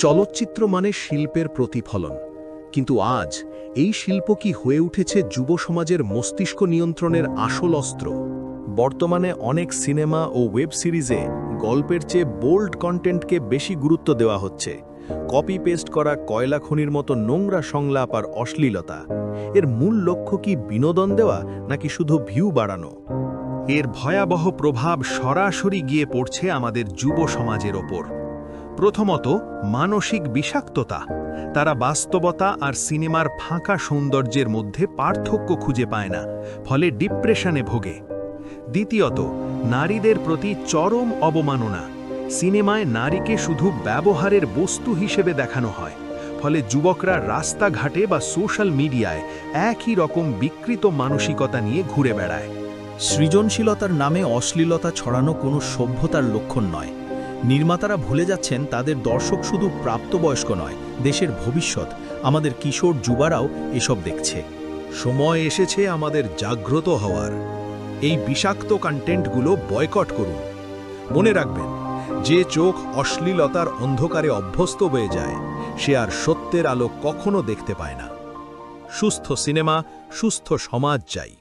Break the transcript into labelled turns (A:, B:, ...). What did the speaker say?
A: চলচ্চিত্র মানে শিল্পের প্রতিফলন, কিন্তু আজ এই শিল্প কি হয়ে উঠেছে যুব সমাজের মস্তিষ্ক নিয়ন্ত্রণের আসল অস্ত্র? বর্তমানে অনেক সিনেমা ও ওয়েব সিরিজে গল্পের চেয়ে বোল্ড কন্টেন্টকে বেশি গুরুত্ব দেওয়া হচ্ছে। কপি পেস্ট করা কয়লা খনির মতো নোংরা সংলাপ আর অশ্লীলতা। এর মূল লক্ষ্য কি বিনোদন দেওয়া নাকি শুধু ভিউ বাড়ানো? এর ভয়াবহ প্রভাব সরাসরি গিয়ে পড়ছে আমাদের যুব সমাজের ওপর। প্রথমত, মানসিক বিষাক্ততা। তারা বাস্তবতা আর সিনেমার ফাঁকা সৌন্দর্যের মধ্যে পার্থক্য খুঁজে পায় না, ফলে ডিপ্রেশনে ভোগে। দ্বিতীয়ত, নারীদের প্রতি চরম অবমাননা। সিনেমায় নারীকে শুধু ব্যবহারের বস্তু হিসেবে দেখানো হয়, ফলে যুবকরা রাস্তাঘাটে বা সোশ্যাল মিডিয়ায় একই রকম বিকৃত মানসিকতা নিয়ে ঘুরে বেড়ায়।
B: সৃজনশীলতার নামে অশ্লীলতা ছড়ানো কোনো সভ্যতার লক্ষণ নয়। নির্মাতারা ভুলে যাচ্ছেন তাদের দর্শক শুধু প্রাপ্তবয়স্ক নয়, দেশের ভবিষ্যৎ। আমাদের কিশোর যুবারাও এসব দেখছে।
A: সময় এসেছে আমাদের জাগ্রত হওয়ার। এই বিষাক্ত কন্টেন্টগুলো বয়কট করুন। মনে রাখবেন, যে চোখ অশ্লীলতার অন্ধকারে অভ্যস্ত হয়ে যায়, সে আর সত্যের আলো কখনো দেখতে পায় না। সুস্থ সিনেমা, সুস্থ সমাজ চাই।